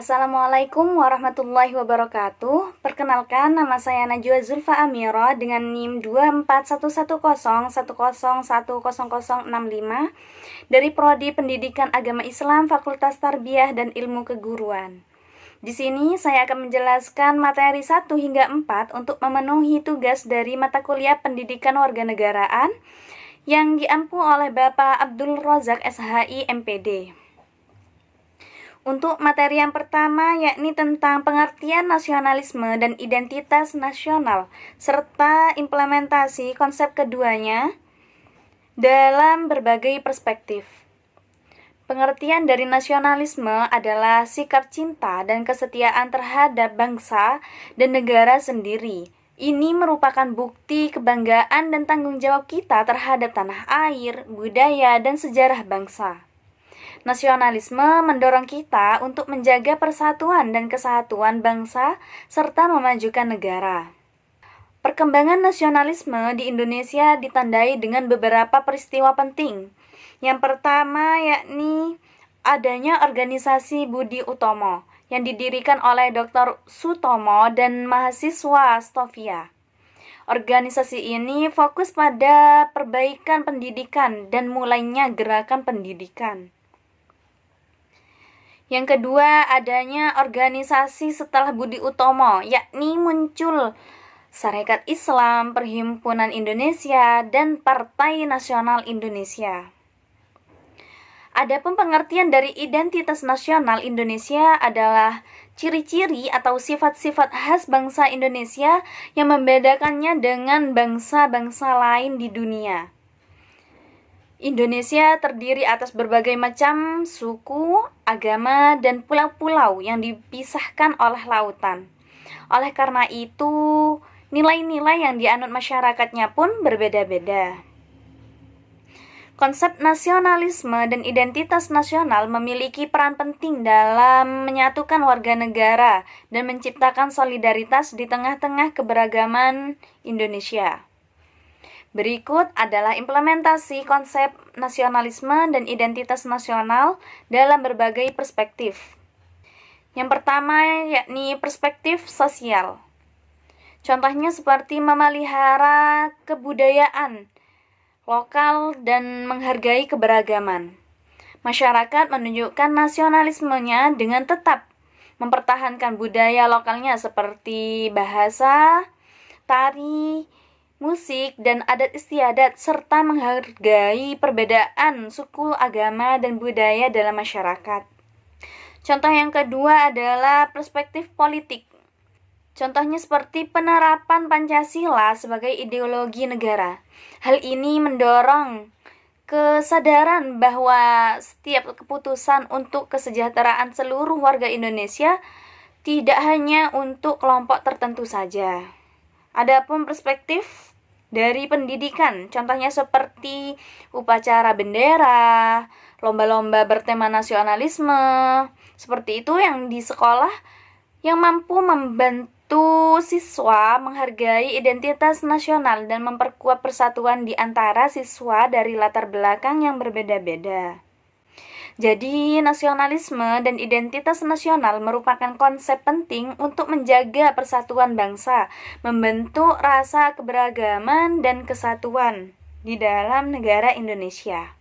Assalamualaikum warahmatullahi wabarakatuh. Perkenalkan, nama saya Najwa Zulfa Amira dengan NIM 2410101001065 dari Prodi Pendidikan Agama Islam Fakultas Tarbiyah dan Ilmu Keguruan. Di sini saya akan menjelaskan materi 1 hingga 4 untuk memenuhi tugas dari mata kuliah Pendidikan Warganegaraan yang diampu oleh Bapak Abdul Razak SHI MPD. Untuk materi yang pertama yakni tentang pengertian nasionalisme dan identitas nasional serta implementasi konsep keduanya dalam berbagai perspektif. Pengertian dari nasionalisme adalah sikap cinta dan kesetiaan terhadap bangsa dan negara sendiri. Ini merupakan bukti kebanggaan dan tanggung jawab kita terhadap tanah air, budaya, dan sejarah bangsa. Nasionalisme mendorong kita untuk menjaga persatuan dan kesatuan bangsa serta memajukan negara. Perkembangan nasionalisme di Indonesia ditandai dengan beberapa peristiwa penting. Yang pertama yakni adanya organisasi Budi Utomo yang didirikan oleh Dr. Sutomo dan mahasiswa Stovia. Organisasi ini fokus pada perbaikan pendidikan dan mulainya gerakan pendidikan. Yang kedua, adanya organisasi setelah Budi Utomo, yakni muncul Sarekat Islam, Perhimpunan Indonesia, dan Partai Nasional Indonesia. Adapun pengertian dari identitas nasional Indonesia adalah ciri-ciri atau sifat-sifat khas bangsa Indonesia yang membedakannya dengan bangsa-bangsa lain di dunia. Indonesia terdiri atas berbagai macam suku, agama, dan pulau-pulau yang dipisahkan oleh lautan. Oleh karena itu, nilai-nilai yang dianut masyarakatnya pun berbeda-beda. Konsep nasionalisme dan identitas nasional memiliki peran penting dalam menyatukan warga negara dan menciptakan solidaritas di tengah-tengah keberagaman Indonesia. Berikut adalah implementasi konsep nasionalisme dan identitas nasional dalam berbagai perspektif. Yang pertama yakni perspektif sosial. Contohnya seperti memelihara kebudayaan lokal dan menghargai keberagaman. Masyarakat menunjukkan nasionalismenya dengan tetap mempertahankan budaya lokalnya seperti bahasa, tari, musik, dan adat istiadat, serta menghargai perbedaan suku, agama, dan budaya dalam masyarakat. Contoh yang kedua adalah perspektif politik. Contohnya seperti penerapan Pancasila sebagai ideologi negara. Hal ini mendorong kesadaran bahwa setiap keputusan untuk kesejahteraan seluruh warga Indonesia tidak hanya untuk kelompok tertentu saja. Adapun perspektif dari pendidikan, contohnya seperti upacara bendera, lomba-lomba bertema nasionalisme, seperti itu yang di sekolah yang mampu membantu siswa menghargai identitas nasional dan memperkuat persatuan di antara siswa dari latar belakang yang berbeda-beda. Jadi, nasionalisme dan identitas nasional merupakan konsep penting untuk menjaga persatuan bangsa, membentuk rasa keberagaman dan kesatuan di dalam negara Indonesia.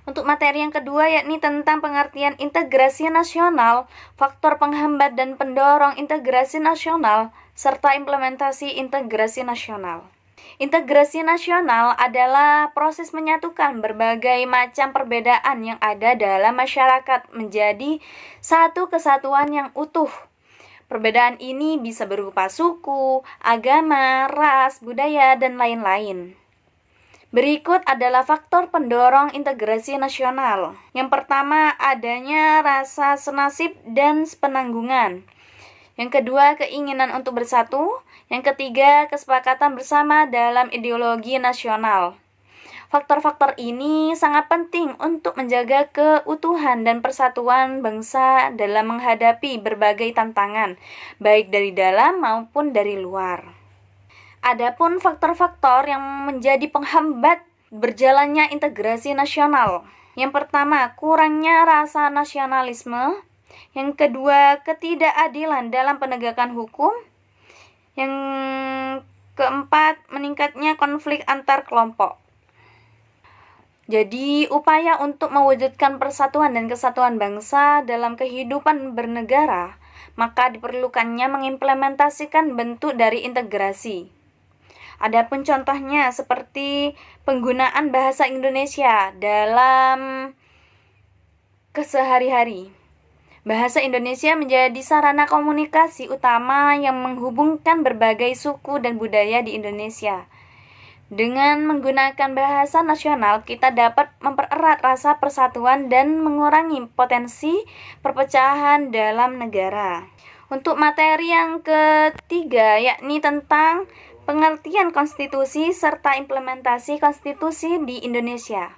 Untuk materi yang kedua yakni tentang pengertian integrasi nasional, faktor penghambat dan pendorong integrasi nasional, serta implementasi integrasi nasional. Integrasi nasional adalah proses menyatukan berbagai macam perbedaan yang ada dalam masyarakat menjadi satu kesatuan yang utuh. Perbedaan ini bisa berupa suku, agama, ras, budaya, dan lain-lain. Berikut adalah faktor pendorong integrasi nasional. Yang pertama, adanya rasa senasib dan sepenanggungan. Yang kedua, keinginan untuk bersatu. Yang ketiga, kesepakatan bersama dalam ideologi nasional. Faktor-faktor ini sangat penting untuk menjaga keutuhan dan persatuan bangsa dalam menghadapi berbagai tantangan, baik dari dalam maupun dari luar. Adapun faktor-faktor yang menjadi penghambat berjalannya integrasi nasional. Yang pertama, kurangnya rasa nasionalisme. Yang kedua, ketidakadilan dalam penegakan hukum. Yang keempat, meningkatnya konflik antar kelompok. Jadi, upaya untuk mewujudkan persatuan dan kesatuan bangsa dalam kehidupan bernegara, maka diperlukannya mengimplementasikan bentuk dari integrasi. Adapun contohnya seperti penggunaan bahasa Indonesia dalam kesehari-hari. Bahasa Indonesia menjadi sarana komunikasi utama yang menghubungkan berbagai suku dan budaya di Indonesia. Dengan menggunakan bahasa nasional, kita dapat mempererat rasa persatuan dan mengurangi potensi perpecahan dalam negara. Untuk materi yang ketiga, yakni tentang pengertian konstitusi serta implementasi konstitusi di Indonesia.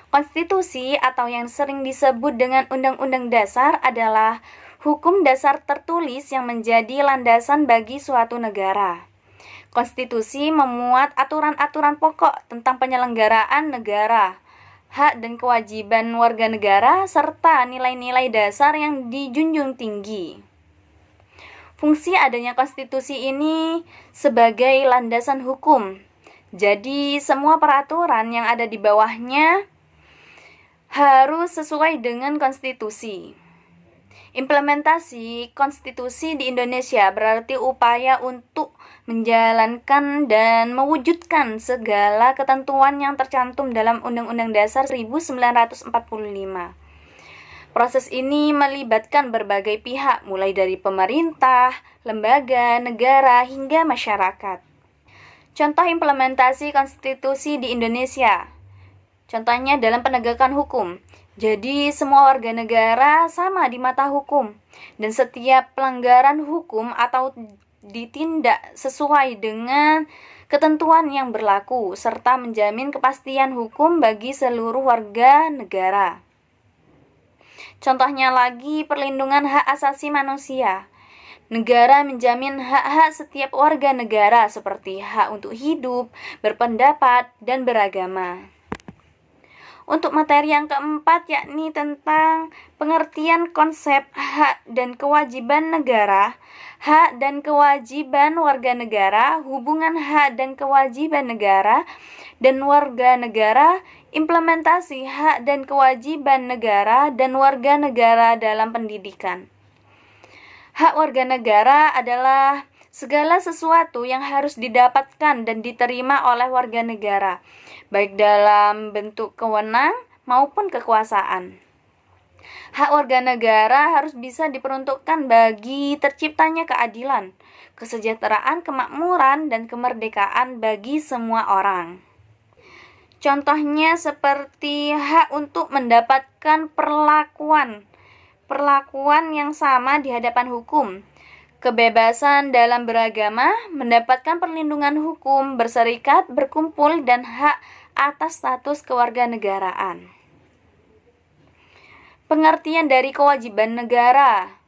Konstitusi atau yang sering disebut dengan Undang-Undang Dasar adalah hukum dasar tertulis yang menjadi landasan bagi suatu negara. Konstitusi memuat aturan-aturan pokok tentang penyelenggaraan negara, hak dan kewajiban warga negara, serta nilai-nilai dasar yang dijunjung tinggi. Fungsi adanya konstitusi ini sebagai landasan hukum. Jadi, semua peraturan yang ada di bawahnya harus sesuai dengan konstitusi. Implementasi konstitusi di Indonesia berarti upaya untuk menjalankan dan mewujudkan segala ketentuan yang tercantum dalam Undang-Undang Dasar 1945. Proses ini melibatkan berbagai pihak, mulai dari pemerintah, lembaga, negara, hingga masyarakat. Contoh implementasi konstitusi di Indonesia. Contohnya dalam penegakan hukum. Jadi semua warga negara sama di mata hukum, dan setiap pelanggaran hukum atau ditindak sesuai dengan ketentuan yang berlaku, serta menjamin kepastian hukum bagi seluruh warga negara. Contohnya lagi, perlindungan hak asasi manusia. Negara menjamin hak-hak setiap warga negara seperti hak untuk hidup, berpendapat, dan beragama. Untuk materi yang keempat, yakni tentang pengertian konsep hak dan kewajiban negara, hak dan kewajiban warga negara, hubungan hak dan kewajiban negara dan warga negara, implementasi hak dan kewajiban negara dan warga negara dalam pendidikan. Hak warga negara adalah segala sesuatu yang harus didapatkan dan diterima oleh warga negara, baik dalam bentuk kewenang maupun kekuasaan. Hak warga negara harus bisa diperuntukkan bagi terciptanya keadilan, kesejahteraan, kemakmuran, dan kemerdekaan bagi semua orang. Contohnya seperti hak untuk mendapatkan perlakuan yang sama di hadapan hukum, kebebasan dalam beragama, mendapatkan perlindungan hukum, berserikat, berkumpul, dan hak atas status kewarganegaraan. Pengertian dari kewajiban negara.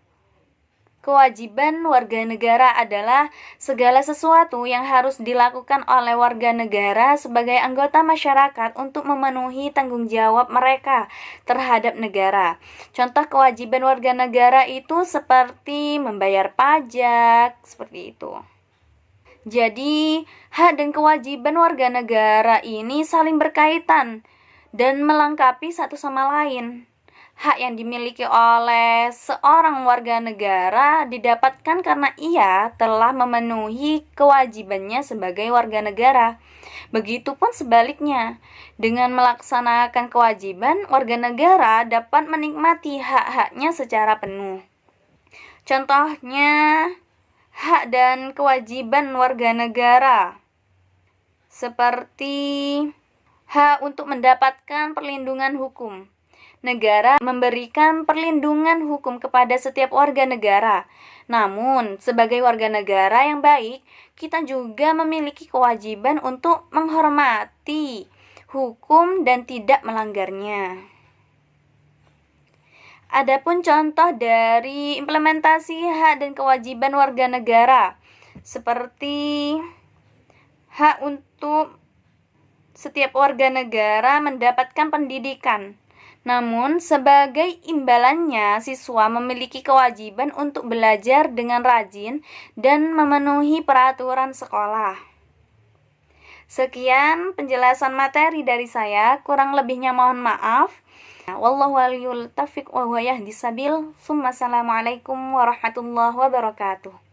Kewajiban warga negara adalah segala sesuatu yang harus dilakukan oleh warga negara sebagai anggota masyarakat untuk memenuhi tanggung jawab mereka terhadap negara. Contoh kewajiban warga negara itu seperti membayar pajak, seperti itu. Jadi, hak dan kewajiban warga negara ini saling berkaitan dan melengkapi satu sama lain. Hak yang dimiliki oleh seorang warga negara didapatkan karena ia telah memenuhi kewajibannya sebagai warga negara. Begitupun sebaliknya, dengan melaksanakan kewajiban, warga negara dapat menikmati hak-haknya secara penuh. Contohnya, hak dan kewajiban warga negara seperti hak untuk mendapatkan perlindungan hukum. Negara memberikan perlindungan hukum kepada setiap warga negara. Namun, sebagai warga negara yang baik, kita juga memiliki kewajiban untuk menghormati hukum dan tidak melanggarnya. Adapun contoh dari implementasi hak dan kewajiban warga negara, seperti hak untuk setiap warga negara mendapatkan pendidikan. Namun, sebagai imbalannya, siswa memiliki kewajiban untuk belajar dengan rajin dan memenuhi peraturan sekolah. Sekian penjelasan materi dari saya, kurang lebihnya mohon maaf. Wallahu waliyul taufiq wa huwa yahdis sabil. Assalamualaikum warahmatullahi wabarakatuh.